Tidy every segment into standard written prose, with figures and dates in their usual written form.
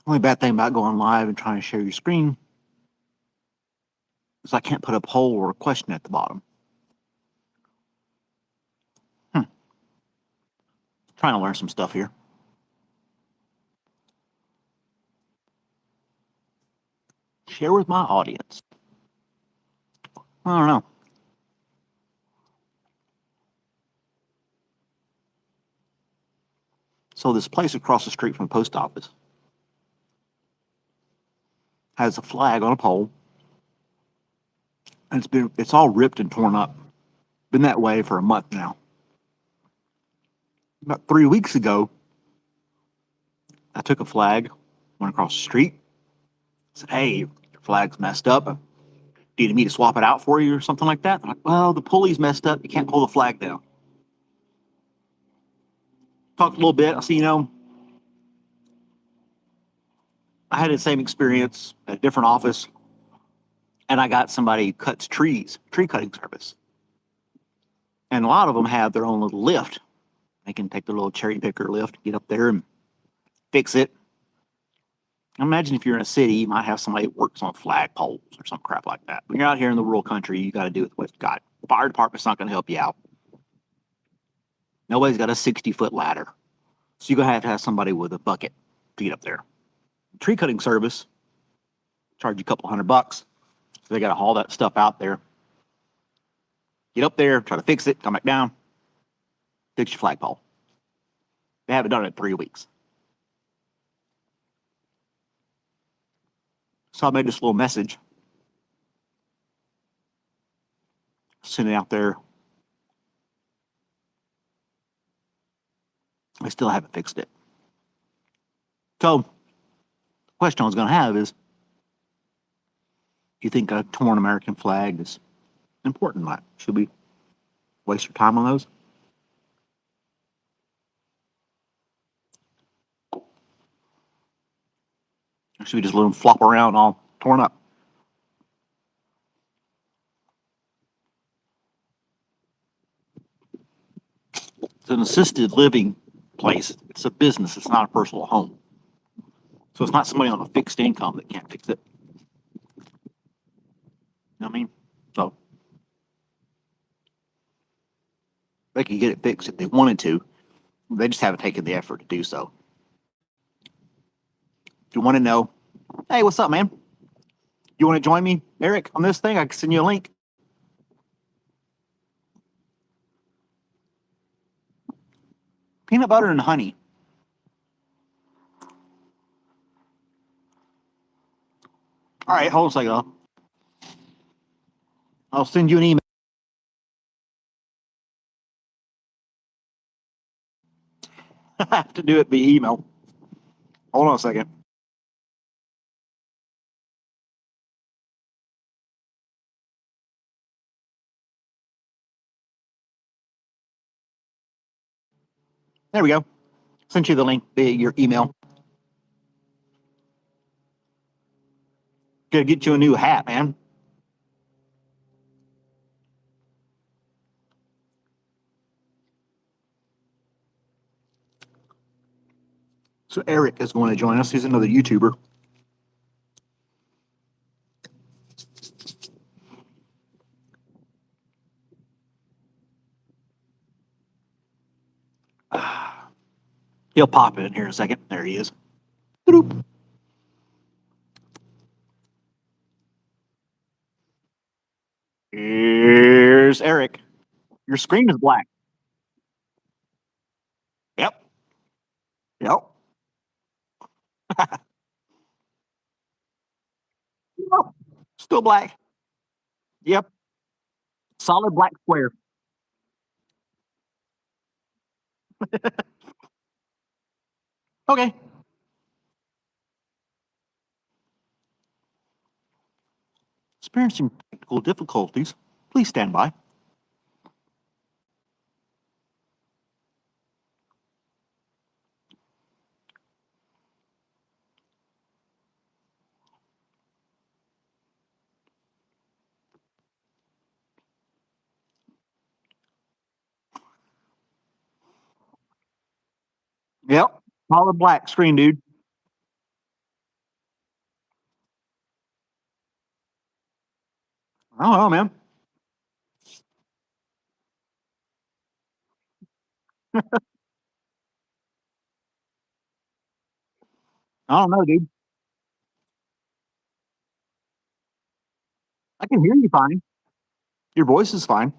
Only bad thing about going live and trying to share your screen is I can't put a poll or a question at the bottom. Trying to learn some stuff here. Share with my audience. I don't know. So this place across the street from the post office has a flag on a pole, and it's all ripped and torn up. Been that way for a month now. About 3 weeks ago, I took a flag, went across the street, said, "Hey, your flag's messed up. Do you need me to swap it out for you or something like that?" They're like, "Well, the pulley's messed up. You can't pull the flag down." Talked a little bit. I see, I had the same experience at a different office, and I got somebody who cuts trees, tree cutting service. And a lot of them have their own little lift. They can take their little cherry picker lift, get up there and fix it. Imagine if you're in a city, you might have somebody that works on flag poles or some crap like that. When you're out here in the rural country, you got to do it what you got. Fire department's not going to help you out. Nobody's got a 60-foot ladder. So you're going to have somebody with a bucket to get up there. Tree cutting service, charge you a couple $100. So they got to haul that stuff out there. Get up there, try to fix it, come back down, fix your flagpole. They haven't done it in 3 weeks. So I made this little message, sent it out there. I still haven't fixed it. So the question I was going to have is, you think a torn American flag is important? Like, should we waste your time on those? Or should we just let them flop around all torn up? It's an assisted living place. It's a business. It's not a personal home. So it's not somebody on a fixed income that can't fix it. You know what I mean? So they could get it fixed if they wanted to. They just haven't taken the effort to do so. If you want to know, hey, what's up, man? You want to join me, Eric, on this thing? I can send you a link. Peanut butter and honey. All right, hold on a second. I'll send you an email. I have to do it via email. Hold on a second. There we go. Sent you the link via your email. Gonna get you a new hat, man. So Eric is going to join us. He's another YouTuber. He'll pop in here in a second. There he is. Boop. Here's Eric. Your screen is black. Yep. Yep. Still black. Yep. Solid black square. Okay. Experiencing technical difficulties. Please stand by. Yep. Solid black screen, dude. I don't know, man. I don't know, dude. I can hear you fine. Your voice is fine.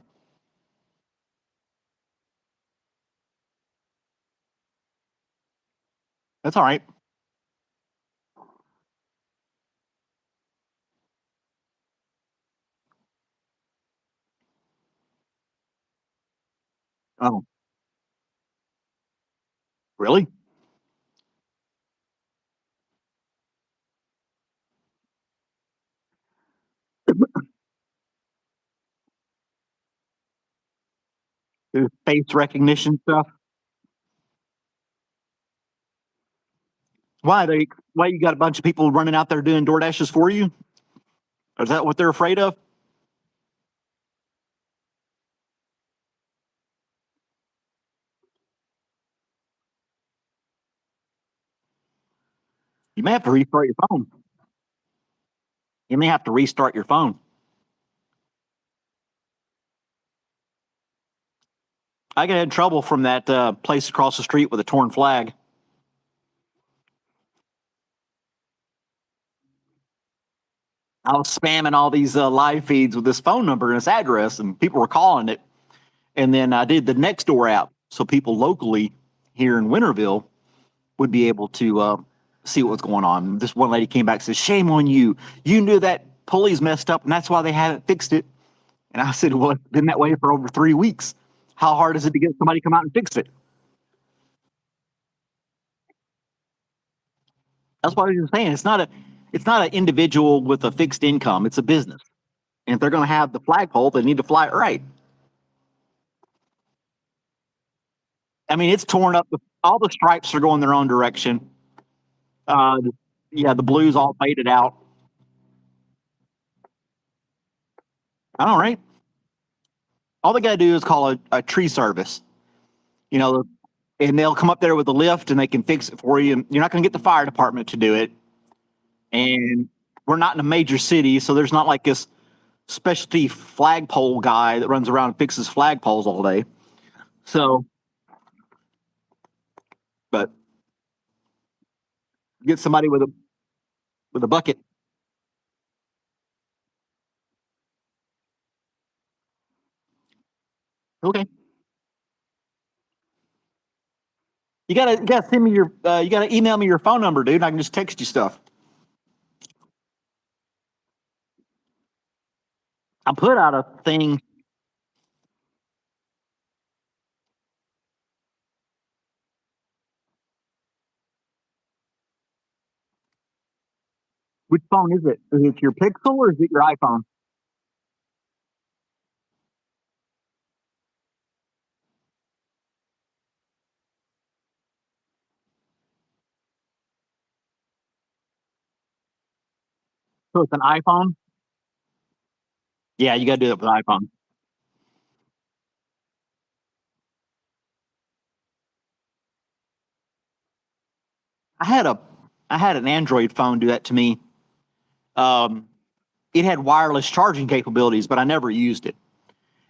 That's all right. Oh, really? The face recognition stuff. Why they? Why you got a bunch of people running out there doing door dashes for you? Is that what they're afraid of? You may have to restart your phone. You may have to restart your phone. I got in trouble from that place across the street with a torn flag. I was spamming all these live feeds with this phone number and this address, and people were calling it. And then I did the Nextdoor app, so people locally here in Winterville would be able to see what's going on. This one lady came back and said, "Shame on you! You knew that pulley's messed up, and that's why they haven't fixed it." And I said, "Well, it's been that way for over 3 weeks. How hard is it to get somebody to come out and fix it?" That's what I was saying. It's not an individual with a fixed income. It's a business, and if they're going to have the flagpole, they need to fly it right. I mean, it's torn up. All the stripes are going their own direction. Uh, yeah, the blues all faded out. All right. All they got to do is call a tree service, you know, and they'll come up there with a lift and they can fix it for you. And you're not going to get the fire department to do it. And we're not in a major city, so there's not like this specialty flagpole guy that runs around and fixes flagpoles all day. So, but get somebody with a bucket. Okay. You gotta send me your you gotta email me your phone number, dude. I can just text you stuff. I put out a thing. Which phone is it? Is it your Pixel or is it your iPhone? So it's an iPhone. Yeah, you gotta do it with an iPhone. I had a I had an Android phone do that to me. Um, it had wireless charging capabilities, but I never used it.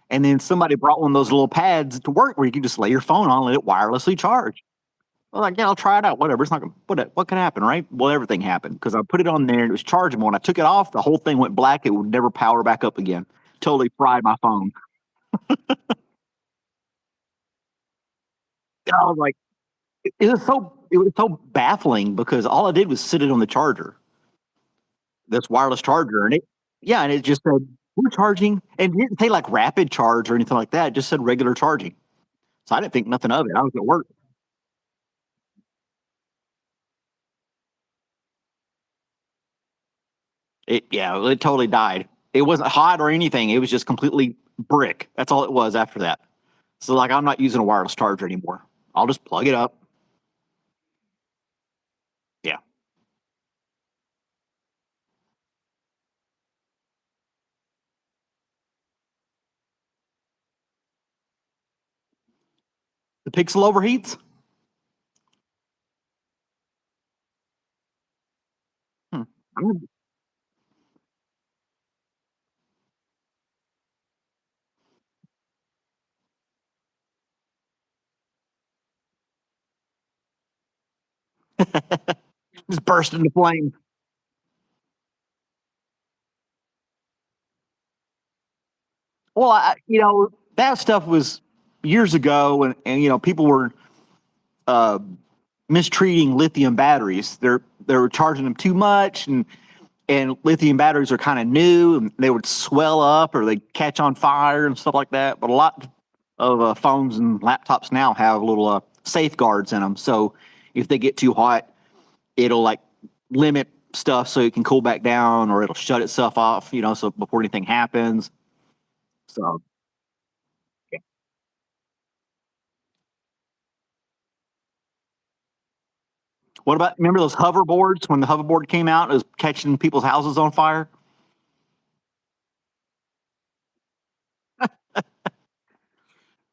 And then somebody brought one of those little pads to work where you can just lay your phone on and let it wirelessly charge. I was like, yeah, I'll try it out. Whatever. It's not gonna what can happen, right? Well, everything happened because I put it on there and it was chargeable. When I took it off, the whole thing went black. It would never power back up again. Totally fried my phone. I was like, it was so baffling because all I did was sit it on the charger, this wireless charger, and it yeah, and it just said we're charging, and it didn't say like rapid charge or anything like that. It just said regular charging. So I didn't think nothing of it. I was at work. It yeah, it totally died. It wasn't hot or anything. It was just completely brick. That's all it was after that. So like I'm not using a wireless charger anymore. I'll just plug it up. Yeah. The Pixel overheats. Hmm. I'm gonna- Just burst into flames. Well, that stuff was years ago, and people were uh, mistreating lithium batteries. They were charging them too much, and lithium batteries are kind of new, and they would swell up or they catch on fire and stuff like that. But a lot of phones and laptops now have little safeguards in them, so if they get too hot, it'll like limit stuff so it can cool back down, or it'll shut itself off. So before anything happens. So yeah. What about, remember those hoverboards when the hoverboard came out? It was catching people's houses on fire.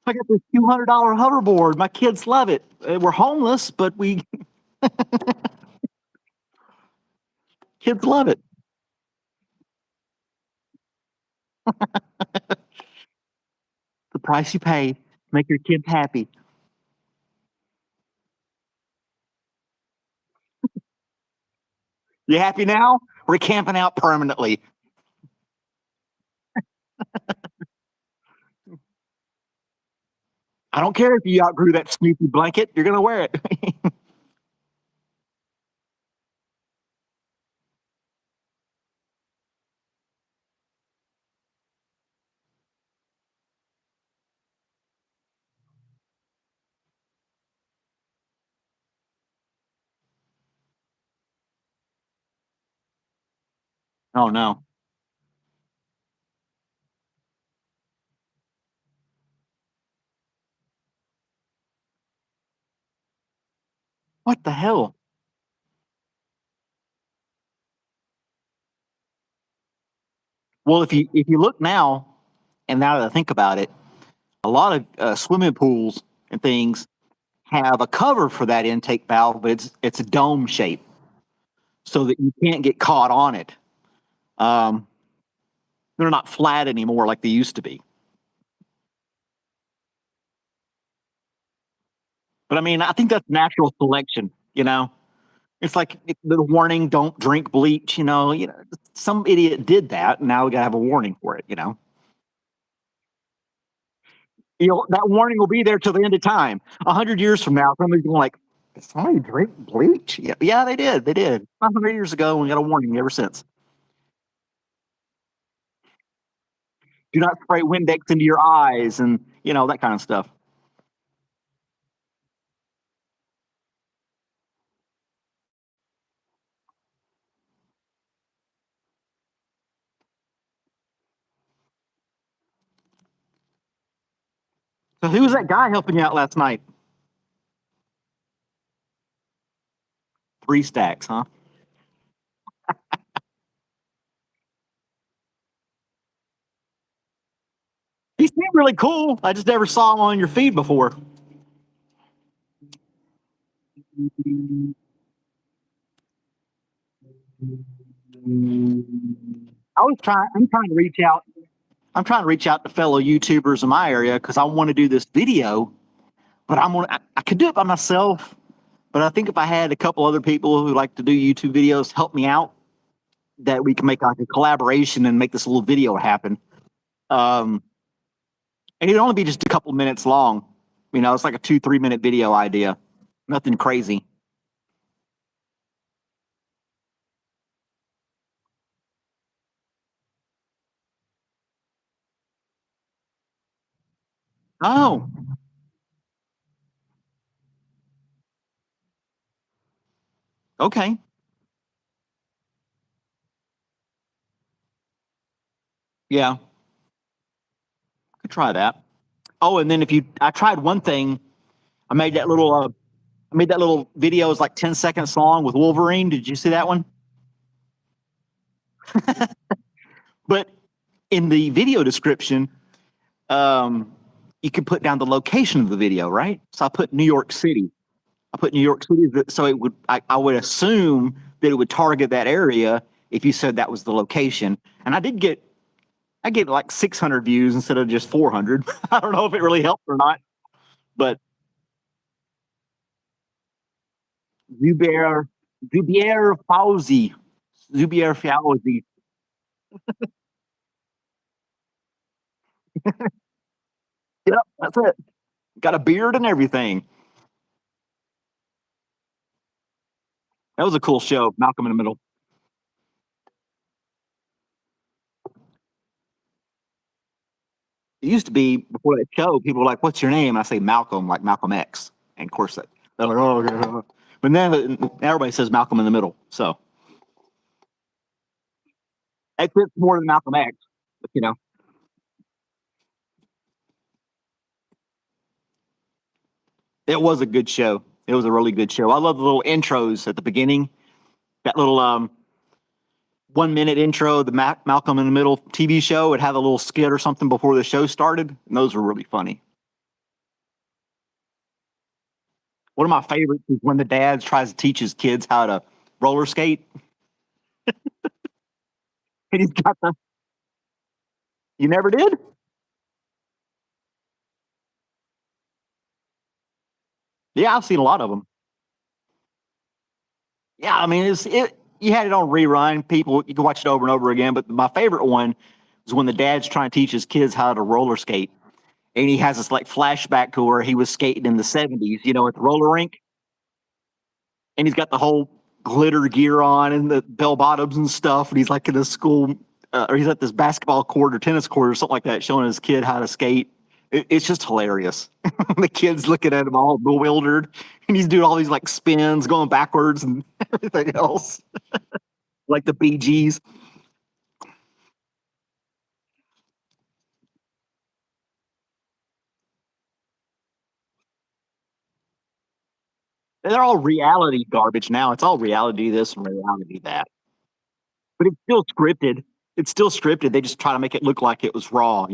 I got this $200 hoverboard. My kids love it. We're homeless, but we kids love it. The price you pay to make your kids happy. You happy now? We're camping out permanently. I don't care if you outgrew that Snoopy blanket. You're gonna wear it. Oh no! What the hell? Well, if you look now, and now that I think about it, a lot of swimming pools and things have a cover for that intake valve, but it's a dome shape so that you can't get caught on it. Um, they're not flat anymore like they used to be. But I mean, I think that's natural selection. It's like the warning: don't drink bleach. Some idiot did that, and now we gotta have a warning for it. That warning will be there till the end of time. 100 years from now, somebody's going like, "Did somebody drink bleach?" Yeah, yeah, they did. They did. 100 years ago, and we got a warning ever since. Do not spray Windex into your eyes, and that kind of stuff. So who was that guy helping you out last night? 3 stacks, huh? He seemed really cool. I just never saw him on your feed before. I'm trying to reach out. I'm trying to reach out to fellow YouTubers in my area because I want to do this video, but I could do it by myself. But I think if I had a couple other people who like to do YouTube videos help me out, that we can make like a collaboration and make this little video happen. Um, and it'd only be just a couple minutes long. It's like a 2, 3 minute video idea. Nothing crazy. Oh, okay. Yeah, could try that. Oh, and then I tried one thing. I made that little, video. It was like 10 seconds long with Wolverine. Did you see that one? But in the video description, um, you can put down the location of the video, right? So I put New York City. I put New York City, so I would assume that it would target that area if you said that was the location. And I get like 600 views instead of just 400. I don't know if it really helped or not, but Zubair, Zubair Fauzi, Zubair Fauzi. Yep, that's it. Got a beard and everything. That was a cool show. Malcolm in the Middle. It used to be before that show. People were like, "What's your name?" And I say Malcolm, like Malcolm X. And of course, they're like, "Oh," okay. But then everybody says Malcolm in the Middle. So it fits more than Malcolm X. But, it was a good show. It was a really good show. I love the little intros at the beginning. That little 1 minute intro, the Malcolm in the Middle TV show would have a little skit or something before the show started. And those were really funny. One of my favorites is when the dad tries to teach his kids how to roller skate. And he's got the, you never did? Yeah, I've seen a lot of them. Yeah, I mean, you had it on rerun. People, you can watch it over and over again. But my favorite one is when the dad's trying to teach his kids how to roller skate. And he has this like flashback to where he was skating in the 70s, at the roller rink. And he's got the whole glitter gear on and the bell bottoms and stuff. And he's like in a school, or he's at this basketball court or tennis court or something like that, showing his kid how to skate. It's just hilarious. The kid's looking at him all bewildered, and he's doing all these like spins, going backwards and everything else, like the Bee Gees. They're all reality garbage now. It's all reality this and reality that. But it's still scripted. It's still scripted. They just try to make it look like it was raw.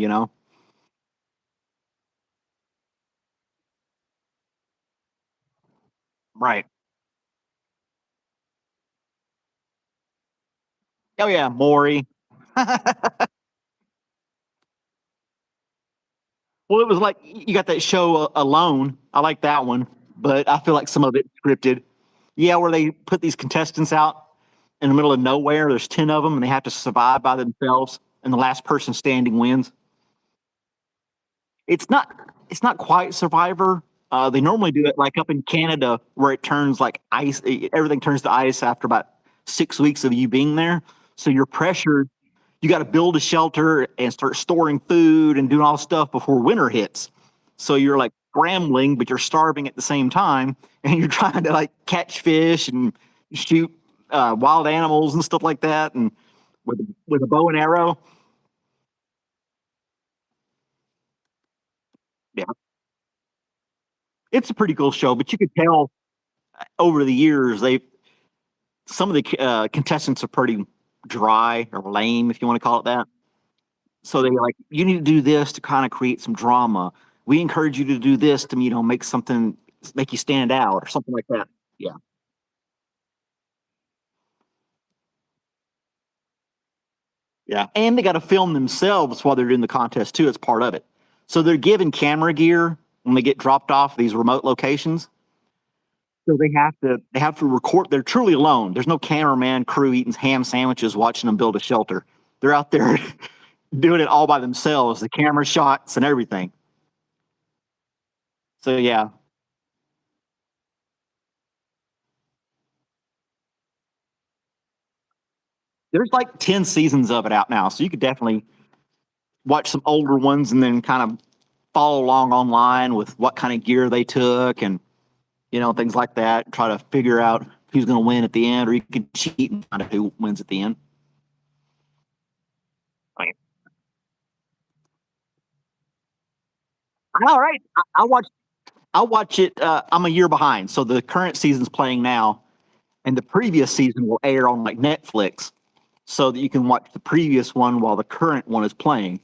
Right. Oh yeah, Maury. Well, it was like you got that show Alone. I like that one, but I feel like some of it's scripted. Yeah, where they put these contestants out in the middle of nowhere. There's 10 of them, and they have to survive by themselves, and the last person standing wins. It's not. It's not quite Survivor. They normally do it like up in Canada, where it turns like ice. Everything turns to ice after about 6 weeks of you being there. So you're pressured. You got to build a shelter and start storing food and doing all this stuff before winter hits. So you're like scrambling, but you're starving at the same time, and you're trying to like catch fish and shoot wild animals and stuff like that, and with a bow and arrow. Yeah, it's a pretty cool show, but you could tell over the years they some of the contestants are pretty dry or lame, if you want to call it that. So they're like, you need to do this to kind of create some drama. We encourage you to do this to, make something, make you stand out or something like that. Yeah. Yeah. And they got to film themselves while they're doing the contest too. It's part of it. So they're given camera gear when they get dropped off these remote locations. So they have to record. They're truly alone. There's no cameraman crew eating ham sandwiches watching them build a shelter. They're out there doing it all by themselves, the camera shots and everything. So yeah, there's like 10 seasons of it out now. So you could definitely watch some older ones and then kind of follow along online with what kind of gear they took and things like that. Try to figure out who's going to win at the end, or you can cheat and find out who wins at the end. Right. All right, I watch it. I'm a year behind, so the current season's playing now, and the previous season will air on like Netflix, so that you can watch the previous one while the current one is playing,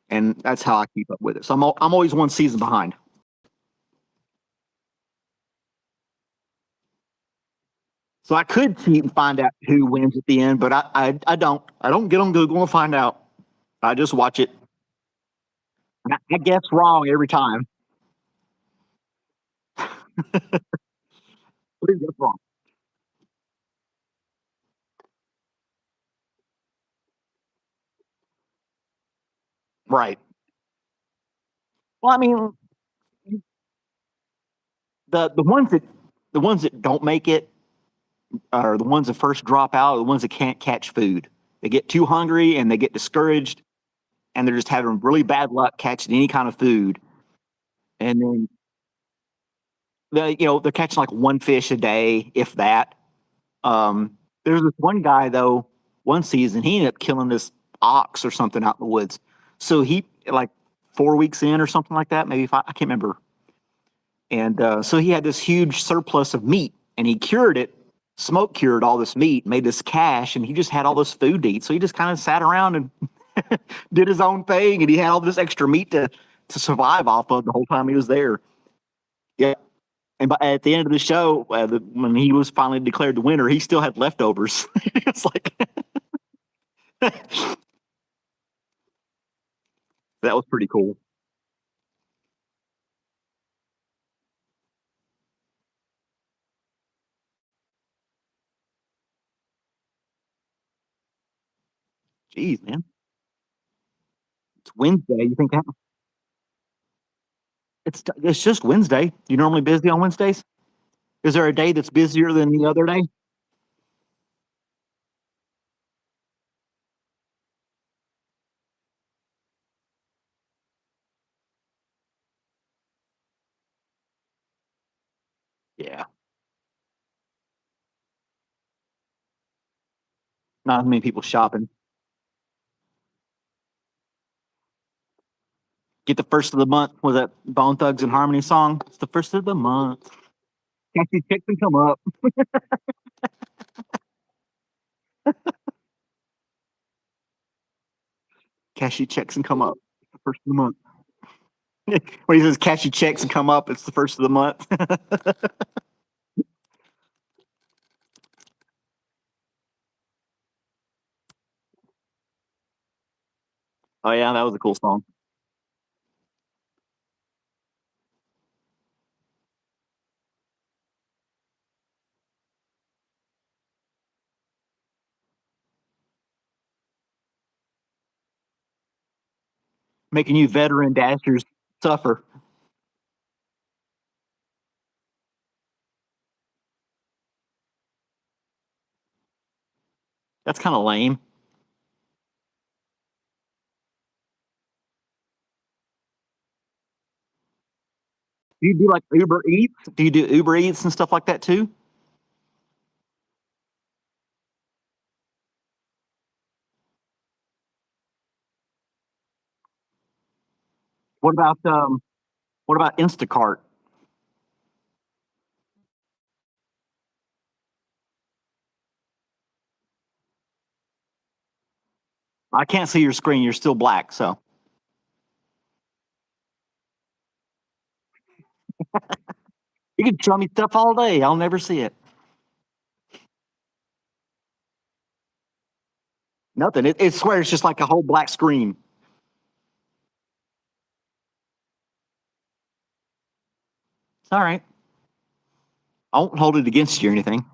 and that's how I keep up with it. So I'm always one season behind. So I could cheat and find out who wins at the end, but I don't. I don't get on Google and find out. I just watch it. I guess wrong every time. What is wrong? Right. Well, I mean, the ones that don't make it are the ones that first drop out, the ones that can't catch food. They get too hungry and they get discouraged, and they're just having really bad luck catching any kind of food. And then they're catching like one fish a day, if that. There's this one guy though, one season he ended up killing this ox or something out in the woods. So he like 4 weeks in or something like that, maybe five, I can't remember. And so he had this huge surplus of meat, and he cured it, smoke cured all this meat, made this cash, and he just had all this food to eat. So he just kind of sat around and did his own thing, and he had all this extra meat to survive off of the whole time he was there. Yeah. And at the end of the show, when he was finally declared the winner, he still had leftovers. It's like that was pretty cool. Jeez, man, it's Wednesday. You think it's just Wednesday? You normally busy on Wednesdays? Is there a day that's busier than the other day? Yeah, not as many people shopping. Get the first of the month with that Bone Thugs and Harmony song. It's the first of the month. Can't you chicks and come up? Cash your checks and come up. It's the first of the month. When he says cash your checks and come up, it's the first of the month. Oh yeah, that was a cool song. Making you veteran dashers suffer. That's kind of lame. Do you do like Uber Eats? Do you do Uber Eats and stuff like that too? What about Instacart? I can't see your screen. You're still black, so you can show me stuff all day. I'll never see it. Nothing. It swears it's just like a whole black screen. It's all right. I won't hold it against you or anything.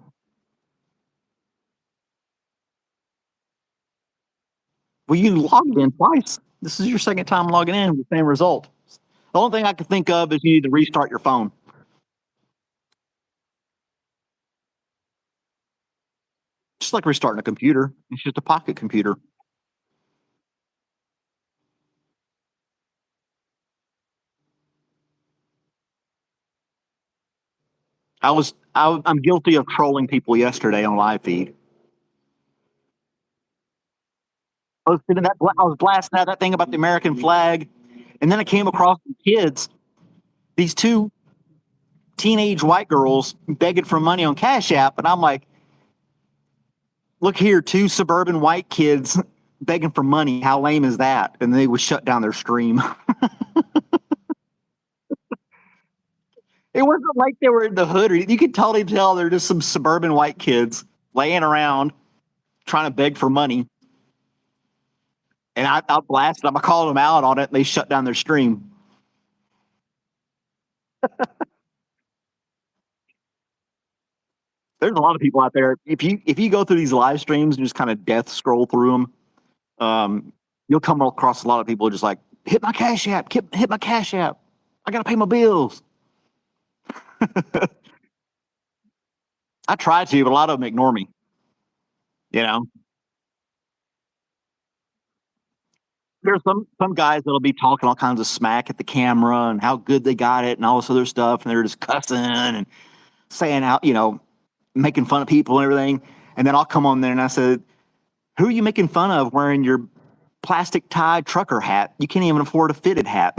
Well, you logged in twice. This is your second time logging in with the same result. The only thing I can think of is you need to restart your phone. Just like restarting a computer. It's just a pocket computer. I'm guilty of trolling people yesterday on live feed. I was blasting out that thing about the American flag, and then I came across some kids, these two teenage white girls begging for money on Cash App, and I'm like, look here, two suburban white kids begging for money. How lame is that? And they would shut down their stream. It wasn't like they were in the hood, or you could totally tell they're just some suburban white kids laying around trying to beg for money. And I blasted them. I called them out on it, and they shut down their stream. There's a lot of people out there. If you go through these live streams and just kind of death scroll through them, you'll come across a lot of people just like, hit my Cash App, hit my Cash App. I got to pay my bills. I try to, but a lot of them ignore me, you know? There's some guys that'll be talking all kinds of smack at the camera and how good they got it and all this other stuff, and they're just cussing and saying out, making fun of people and everything. And then I'll come on there and I said, "Who are you making fun of wearing your plastic tie trucker hat? You can't even afford a fitted hat."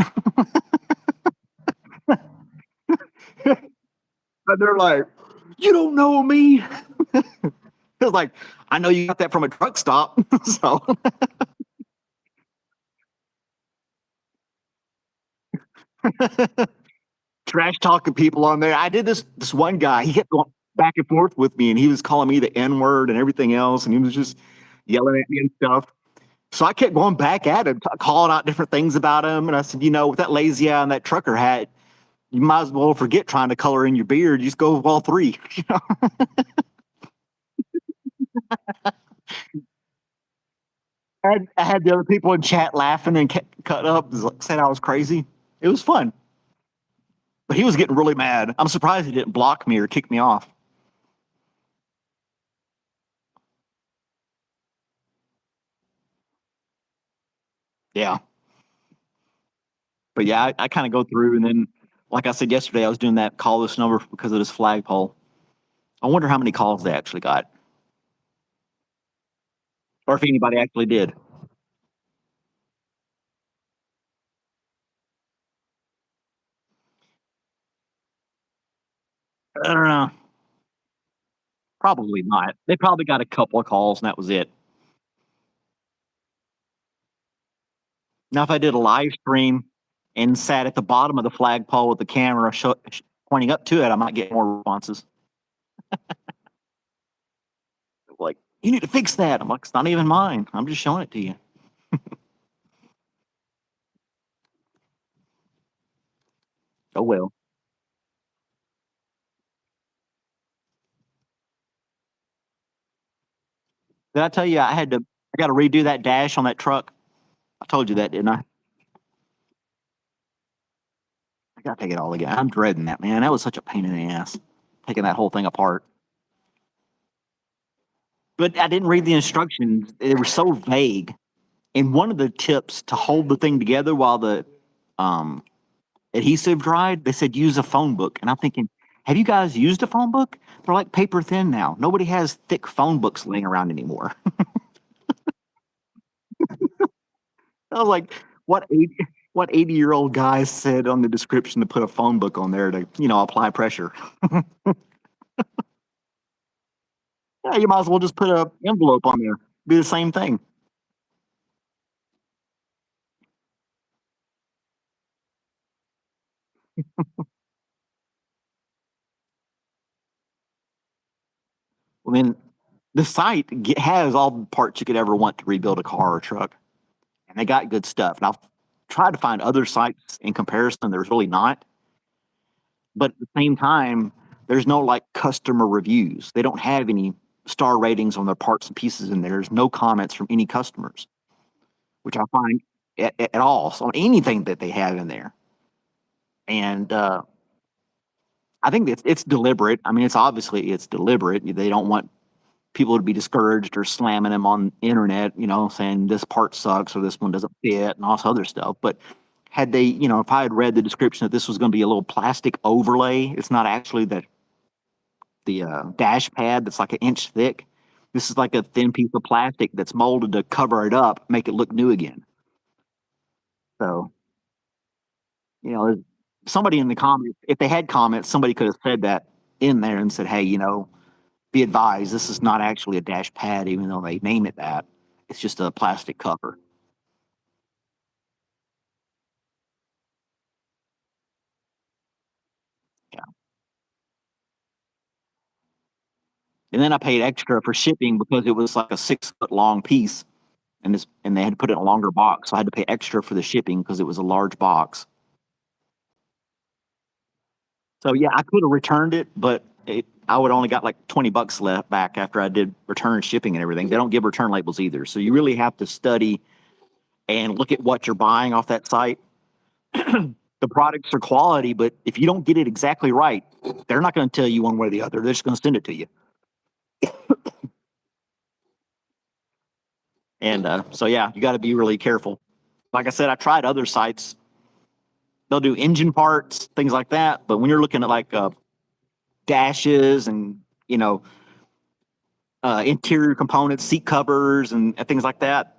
And they're like, "You don't know me." It's like, I know you got that from a truck stop. So trash talking people on there. I did this one guy. He kept going back and forth with me, and he was calling me the N word and everything else, and he was just yelling at me and stuff. So I kept going back at him, calling out different things about him. And I said, with that lazy eye and that trucker hat, you might as well forget trying to color in your beard. You just go with all three. I had the other people in chat laughing and cut up, saying I was crazy. It was fun, but he was getting really mad. I'm surprised he didn't block me or kick me off. Yeah, but yeah, I kind of go through, and then, like I said yesterday, I was doing that call this number because of this flagpole. I wonder how many calls they actually got, or if anybody actually did. I don't know. Probably not. They probably got a couple of calls, and that was it. Now, if I did a live stream and sat at the bottom of the flagpole with the camera pointing up to it, I might get more responses. Like, you need to fix that. I'm like, it's not even mine. I'm just showing it to you. Oh well. Did I tell you I got to redo that dash on that truck? I told you that, didn't I? I got to take it all again. I'm dreading that, man. That was such a pain in the ass, taking that whole thing apart. But I didn't read the instructions. They were so vague. And one of the tips to hold the thing together while the um, adhesive dried, they said use a phone book. And I'm thinking, have you guys used a phone book? They're like paper thin now. Nobody has thick phone books laying around anymore. I was like, what 80-year-old guy said on the description to put a phone book on there to, apply pressure? Yeah, you might as well just put a envelope on there. Be the same thing. Well, then the site has all the parts you could ever want to rebuild a car or truck, and they got good stuff. And I've tried to find other sites in comparison. There's really not, but at the same time, there's no like customer reviews. They don't have any star ratings on their parts and pieces in there. There's no comments from any customers, which I find at all so on anything that they have in there. And I think it's deliberate. I mean, it's deliberate. They don't want people to be discouraged or slamming them on the internet, saying this part sucks or this one doesn't fit and all this other stuff. But had they, if I had read the description that this was going to be a little plastic overlay, it's not actually the dash pad that's like an inch thick. This is like a thin piece of plastic that's molded to cover it up, make it look new again. So, somebody in the comments, if they had comments, somebody could have said that in there and said, hey, be advised, this is not actually a dash pad, even though they name it that. It's just a plastic cover. Yeah. And then I paid extra for shipping because it was like a 6 foot long piece, and they had to put it in a longer box. So I had to pay extra for the shipping because it was a large box. So yeah, I could have returned it, but I would only got like $20 left back after I did return shipping and everything. They don't give return labels either. So you really have to study and look at what you're buying off that site. The products are quality, but if you don't get it exactly right, they're not going to tell you one way or the other. They're just going to send it to you. And so, yeah, you got to be really careful. Like I said, I tried other sites. They'll do engine parts, things like that. But when you're looking at like dashes and, you know, interior components, seat covers, and things like that,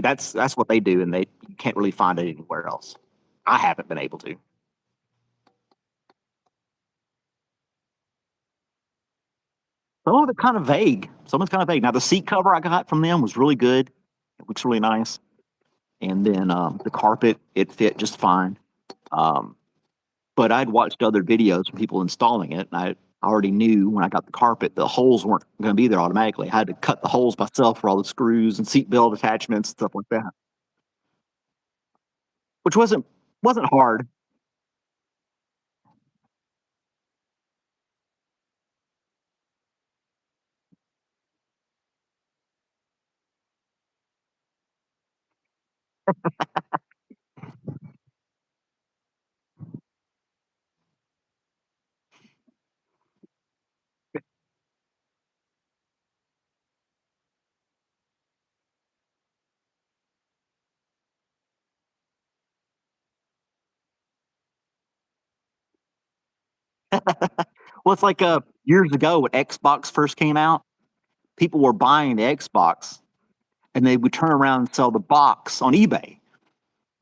that's what they do, and they you can't really find it anywhere else. I haven't been able to. Some of it kind of vague. Some of it's kind of vague. Now the seat cover I got from them was really good. It looks really nice. And then the carpet, it fit just fine. Um, but I'd watched other videos from people installing it, and I already knew when I got the carpet the holes weren't going to be there automatically. I had to cut the holes myself for all the screws and seat belt attachments, stuff like that, which wasn't hard. Well, it's like years ago when Xbox first came out, people were buying the Xbox and they would turn around and sell the box on eBay.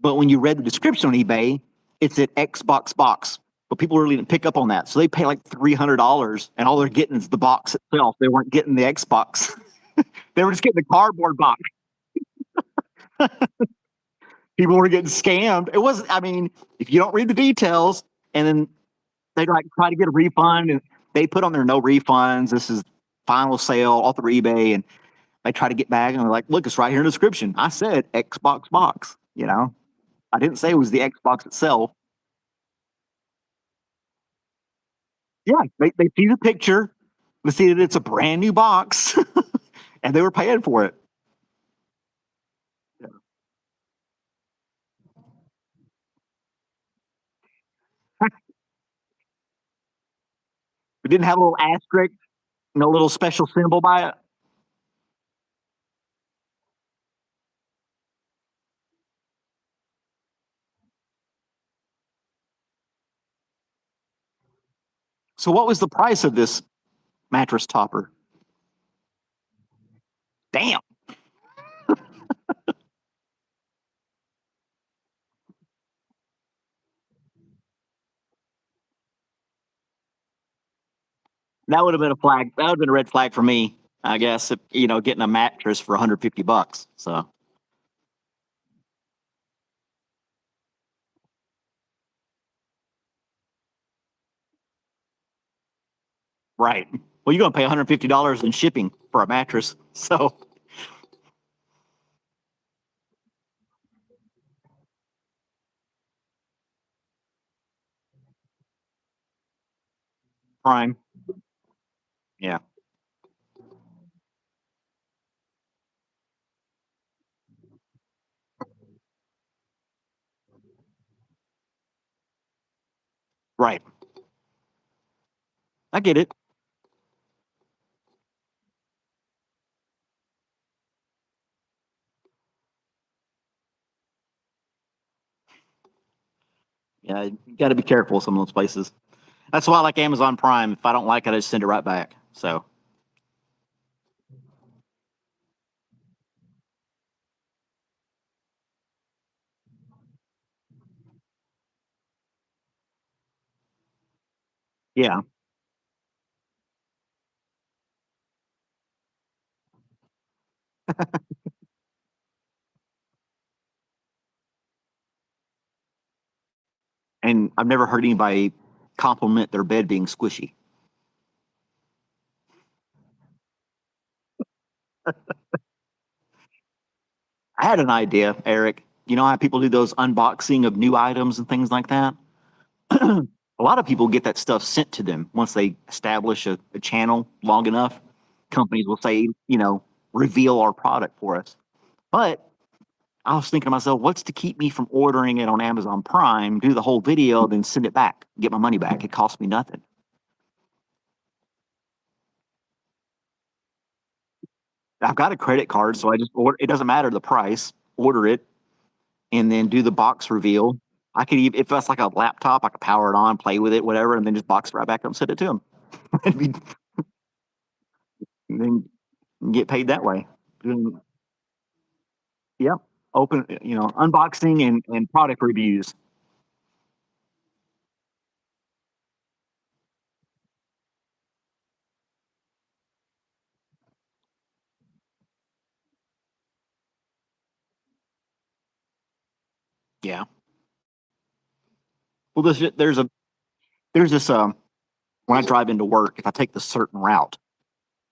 But when you read the description on eBay, it said Xbox box. But people really didn't pick up on that. So they pay like $300 and all they're getting is the box itself. They weren't getting the Xbox. They were just getting the cardboard box. People were getting scammed. It wasn't, I mean, if you don't read the details and then they like try to get a refund and they put on there no refunds. This is final sale all through eBay. And they try to get back and they're like, look, it's right here in the description. I said Xbox box, you know, I didn't say it was the Xbox itself. Yeah, they see the picture, they see that it's a brand new box, and they were paying for it. It didn't have a little asterisk, no little special symbol by it. So, what was the price of this mattress topper? Damn, that would have been a flag. That would have been a red flag for me, I guess. If, you know, getting a mattress for 150 bucks. So, right. Well, you're going to pay $150 in shipping for a mattress. So, prime. Yeah, right. I get it. Yeah, you got to be careful with some of those places. That's why I like Amazon Prime. If I don't like it, I just send it right back. So, yeah. And I've never heard anybody compliment their bed being squishy. I had an idea, Eric. You know how people do those unboxing of new items and things like that? A lot of people get that stuff sent to them once they establish a channel long enough. Companies will say, you know, reveal our product for us. But I was thinking to myself, what's to keep me from ordering it on Amazon Prime, do the whole video, then send it back, get my money back? It cost me nothing. I've got a credit card, so I just order. It doesn't matter the price. Order it, and then do the box reveal. I could even, if that's like a laptop, I could power it on, play with it, whatever, and then just box it right back up and send it to them. And then get paid that way. Mm, yep. Open, unboxing and product reviews. Yeah. Well, there's this when I drive into work, if I take the certain route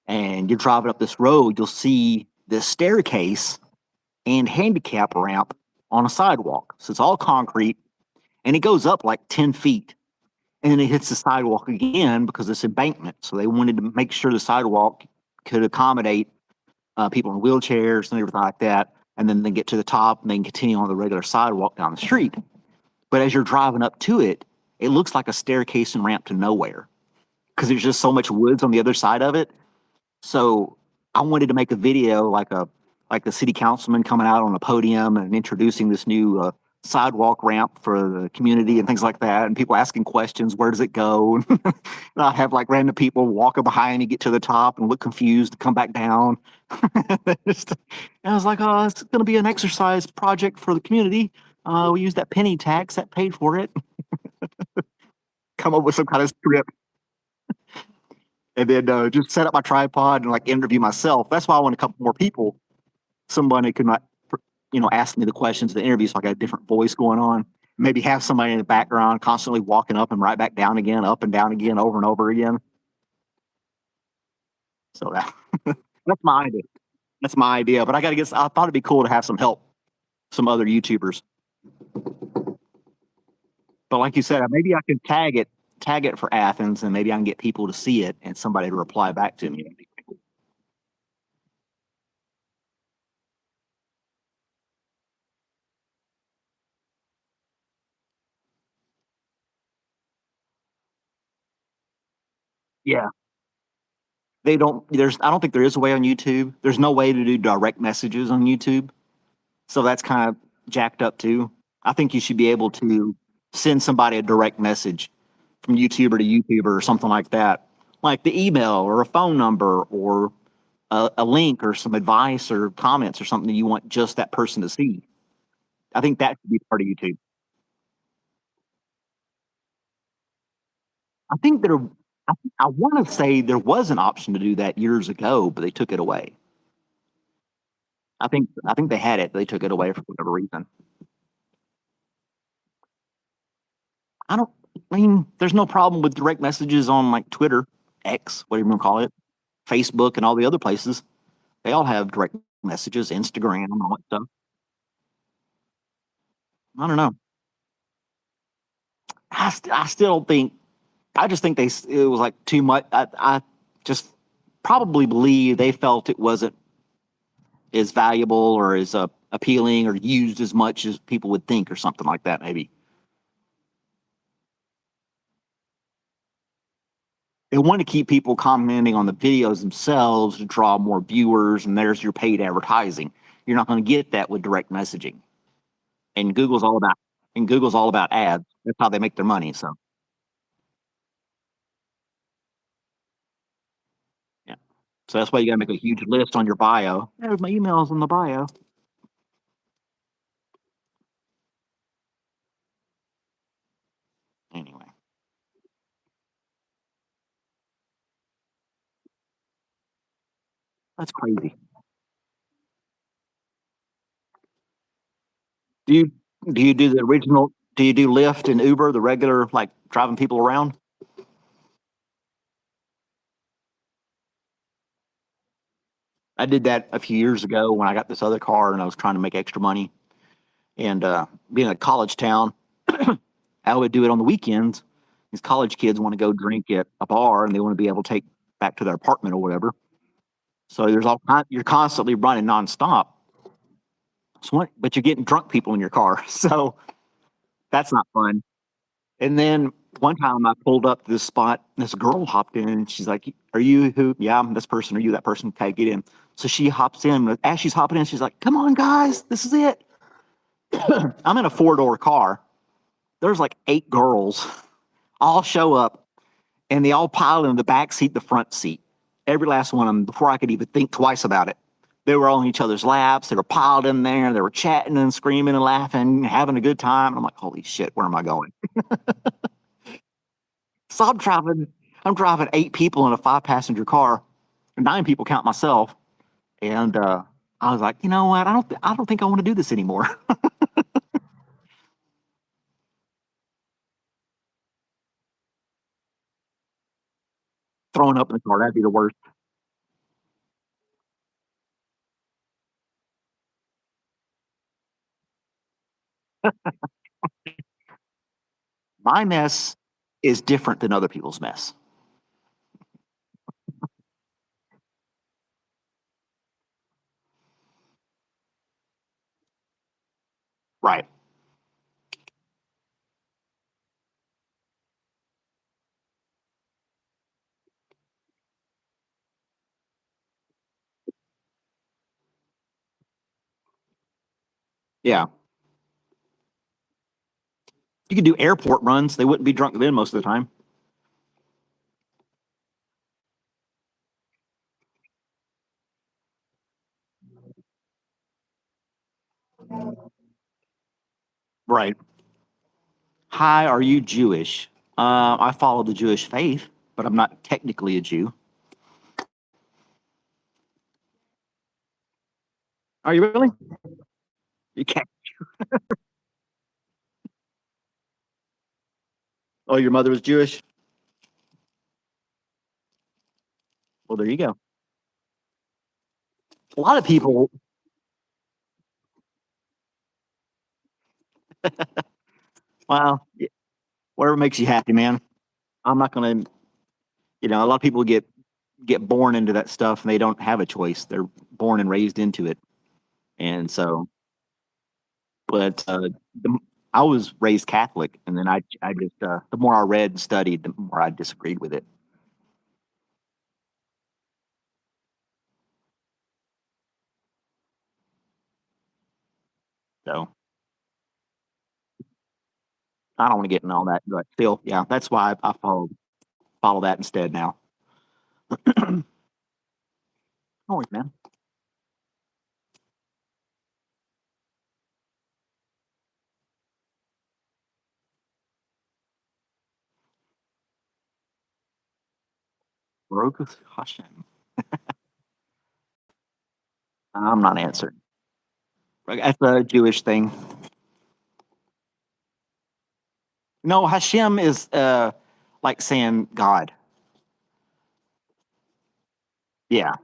and you're driving up this road, you'll see this staircase and handicap ramp on a sidewalk. So it's all concrete and it goes up like 10 feet and then it hits the sidewalk again because it's embankment. So they wanted to make sure the sidewalk could accommodate people in wheelchairs and everything like that. And then they get to the top and they can continue on the regular sidewalk down the street. But as you're driving up to it, it looks like a staircase and ramp to nowhere because there's just so much woods on the other side of it. So I wanted to make a video like the city councilman coming out on a podium and introducing this new sidewalk ramp for the community and things like that, and people asking questions, where does it go? And I have like random people walking behind me, get to the top and look confused, come back down. Just, and I was like, oh, it's going to be an exercise project for the community. We use that penny tax that paid for it. Come up with some kind of script and then just set up my tripod and like interview myself. That's why I want a couple more people. Somebody could not, ask me the questions of the interview, so I got a different voice going on. Maybe have somebody in the background constantly walking up and right back down again, up and down again, over and over again. So that's my idea. That's my idea. But I got to get. I thought it'd be cool to have some help, some other YouTubers. But like you said, maybe I can tag it for Athens, and maybe I can get people to see it and somebody to reply back to me. Yeah, they don't. There's. I don't think there is a way on YouTube. There's no way to do direct messages on YouTube, so that's kind of jacked up too. I think you should be able to send somebody a direct message from YouTuber to YouTuber or something like that, like the email or a phone number or a link or some advice or comments or something that you want just that person to see. I think that should be part of YouTube. I think there. I want to say there was an option to do that years ago, but they took it away. I think they had it. They took it away for whatever reason. I don't. I mean, there's no problem with direct messages on like Twitter, X, whatever you want to call it, Facebook, and all the other places. They all have direct messages, Instagram, and all that stuff. I don't know. I still think. I just think it was like too much. I just probably believe they felt it wasn't as valuable or as appealing or used as much as people would think or something like that. Maybe they want to keep people commenting on the videos themselves to draw more viewers, and there's your paid advertising. You're not going to get that with direct messaging. And Google's all about ads. That's how they make their money. So yeah. So that's why you got to make a huge list on your bio. There's my emails in the bio. Anyway, that's crazy. Do you do you do the original? Do you do Lyft and Uber, the regular like driving people around? I did that a few years ago when I got this other car and I was trying to make extra money. And being a college town, I would do it on the weekends. These college kids want to go drink at a bar and they want to be able to take back to their apartment or whatever. So you're constantly running nonstop. But you're getting drunk people in your car, so that's not fun. And then one time I pulled up to this spot, this girl hopped in and she's like, "Are you who? Yeah, I'm this person. Are you that person? Okay, get in." So she hops in. As she's hopping in, she's like, "Come on, guys, this is it." I'm in a four-door car. There's like eight girls all show up and they all pile in the back seat, the front seat. Every last one of them, before I could even think twice about it. They were on each other's laps. They were piled in there. They were chatting and screaming and laughing, having a good time. And I'm like, holy shit, where am I going? So I'm driving eight people in a five-passenger car, nine people count myself. And I was like, you know what? I don't think I want to do this anymore. Throwing up in the car, that'd be the worst. My mess is different than other people's mess. Right. Yeah. You could do airport runs. They wouldn't be drunk then most of the time. Right. Hi, are you Jewish? I follow the Jewish faith, but I'm not technically a Jew. Are you really? You can't. Oh, your mother was Jewish? Well, there you go. A lot of people, well, whatever makes you happy, man. I'm not going to, a lot of people get born into that stuff and they don't have a choice. They're born and raised into it. And so, but the, I was raised Catholic, and then I just the more I read and studied, the more I disagreed with it. So I don't want to get into all that, but still, yeah, that's why I follow that instead now. Oh, man, Baruch Hashem. I'm not answering. That's a Jewish thing. No, Hashem is like saying God. Yeah,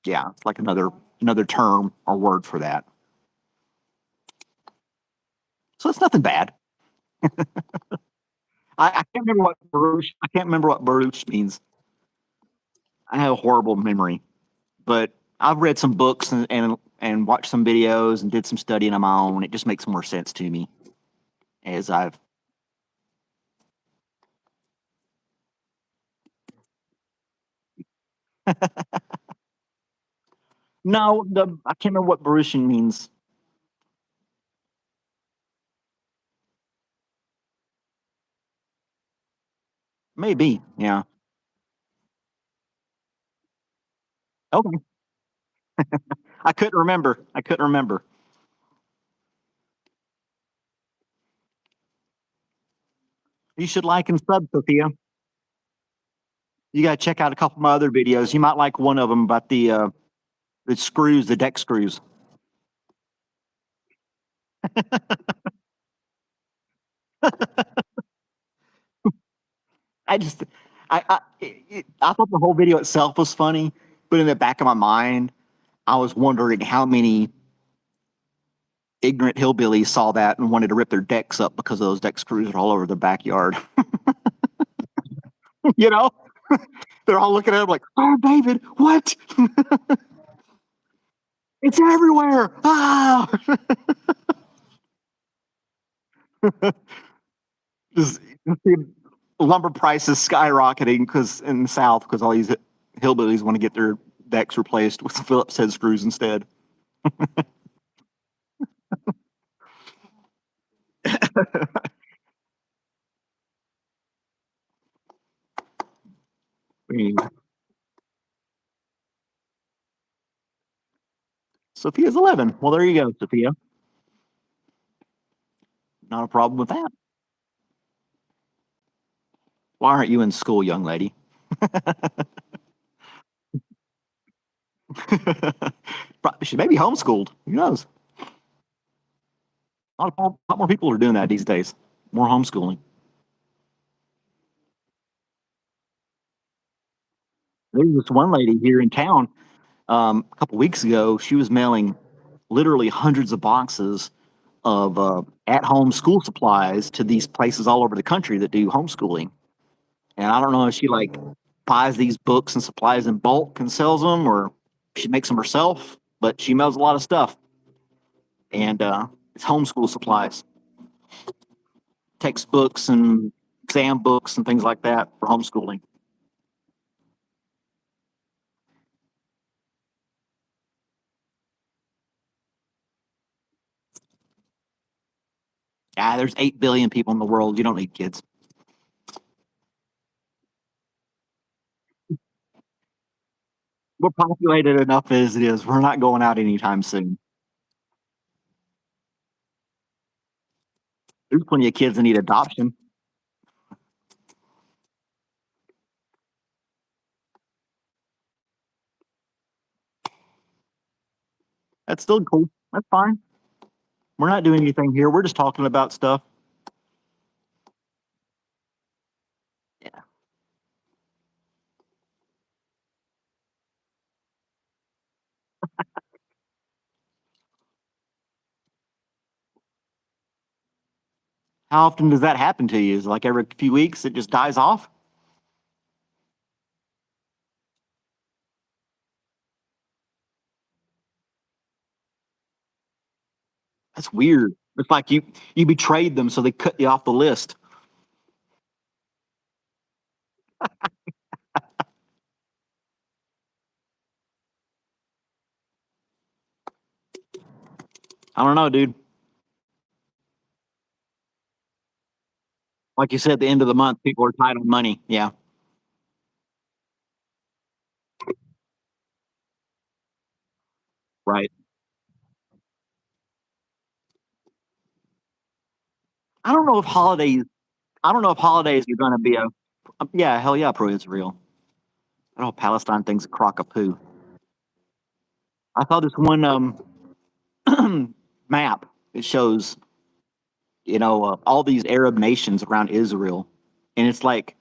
yeah, it's like another term or word for that. So it's nothing bad. I can't remember what Baruch. I can't remember what Baruch means. I have a horrible memory, but I've read some books and watched some videos and did some studying on my own. It just makes more sense to me as I've. No, I can't remember what Baruchian means. Maybe, yeah. Okay, I couldn't remember. I couldn't remember. You should like and sub, Sophia. You got to check out a couple of my other videos. You might like one of them about the screws, the deck screws. I just, I thought the whole video itself was funny, but in the back of my mind, I was wondering how many ignorant hillbillies saw that and wanted to rip their decks up because those deck screws are all over the backyard. you know, they're all looking at him like, "Oh, David, what?" It's everywhere. Ah! just, just the lumber prices skyrocketing because in the South, because all these hillbillies want to get their decks replaced with Phillips head screws instead. I mean, Sophia's 11. Well, there you go, Sophia. Not a problem with that. Why aren't you in school, young lady? She may be homeschooled. Who knows? A lot more people are doing that these days. More homeschooling. There was this one lady here in town a couple weeks ago. She was mailing literally hundreds of boxes of at-home school supplies to these places all over the country that do homeschooling. And I don't know if she like buys these books and supplies in bulk and sells them, or she makes them herself. But she mails a lot of stuff, and it's homeschool supplies, textbooks and exam books and things like that for homeschooling. Yeah, there's 8 billion people in the world. You don't need kids. We're populated enough as it is. We're not going out anytime soon. There's plenty of kids that need adoption. That's still cool. That's fine. We're not doing anything here. We're just talking about stuff. Yeah. How often does that happen to you? Is it like every few weeks it just dies off? That's weird. It's like you betrayed them, so they cut you off the list. I don't know, dude. Like you said, at the end of the month, people are tight on money. Yeah, right. I don't know if holidays. I don't know if holidays are going to be a. Yeah, hell yeah, pro Israel. I don't know. Palestine thing's a crock of poo. I saw this one map. It shows all these Arab nations around Israel, and it's like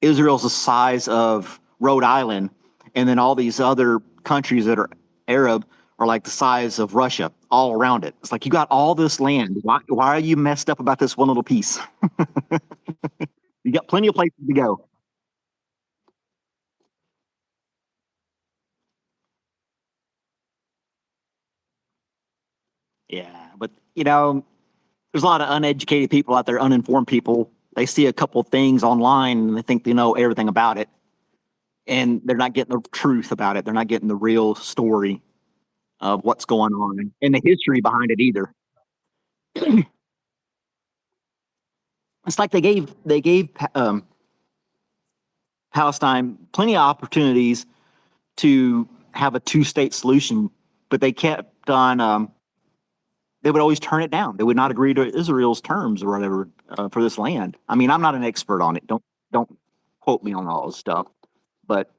Israel's the size of Rhode Island, and then all these other countries that are Arab are like the size of Russia, all around it. It's like you got all this land. Why are you messed up about this one little piece? You got plenty of places to go. Yeah, but there's a lot of uneducated people out there, uninformed people. They see a couple things online and they think they know everything about it, and they're not getting the truth about it. They're not getting the real story of what's going on and the history behind it either. It's like they gave Palestine plenty of opportunities to have a two-state solution, but they kept on. They would always turn it down. They would not agree to Israel's terms or whatever for this land. I mean, I'm not an expert on it. Don't quote me on all this stuff, but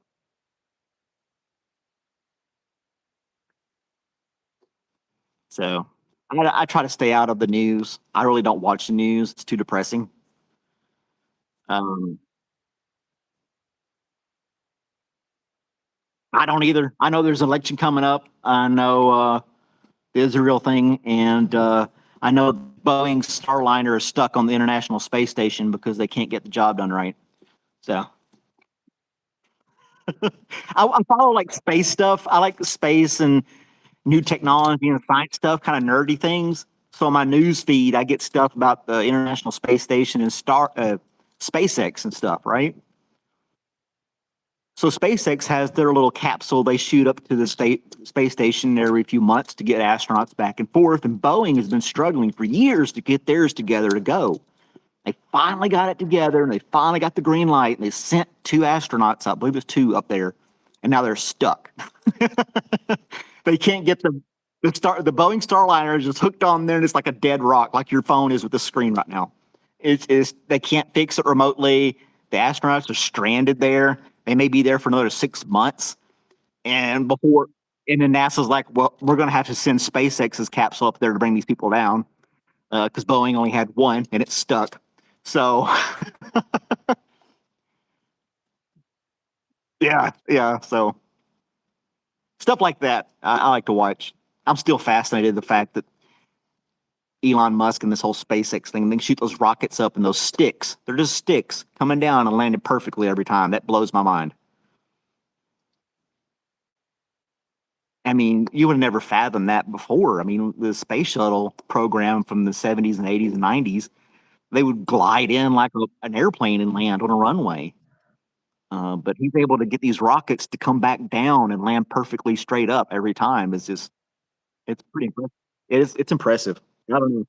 so I try to stay out of the news. I really don't watch the news. It's too depressing. Um, I don't either. I know there's an election coming up. I know the Israel thing, and I know Boeing's Starliner is stuck on the International Space Station because they can't get the job done right. So I follow like space stuff. I like the space, and new technology and science stuff, kind of nerdy things. So on my news feed, I get stuff about the International Space Station and SpaceX and stuff, right? So SpaceX has their little capsule they shoot up to the space station every few months to get astronauts back and forth. And Boeing has been struggling for years to get theirs together to go. They finally got it together and they finally got the green light and they sent two astronauts up. I believe it was two up there, and now they're stuck. They can't get the Boeing Starliner is just hooked on there and it's like a dead rock, like your phone is with the screen right now. It's they can't fix it remotely. The astronauts are stranded there. They may be there for another 6 months. And before and then NASA's like, well, we're gonna have to send SpaceX's capsule up there to bring these people down. Because Boeing only had one and it's stuck. So yeah, yeah. So stuff like that, I like to watch. I'm still fascinated the fact that Elon Musk and this whole SpaceX thing, they can shoot those rockets up and those sticks. They're just sticks coming down and landing perfectly every time. That blows my mind. I mean, you would have never fathomed that before. I mean, the space shuttle program from the 70s and 80s and 90s, they would glide in like an airplane and land on a runway. But he's able to get these rockets to come back down and land perfectly straight up every time. It's just, it's pretty impressive. It's impressive. I don't know.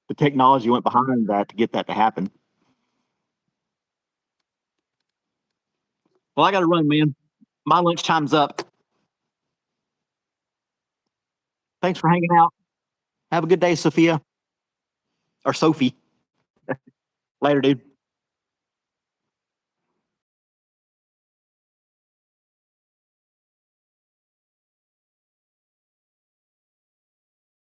The technology went behind that to get that to happen. Well, I got to run, man. My lunch time's up. Thanks for hanging out. Have a good day, Sophia or Sophie. Later, dude.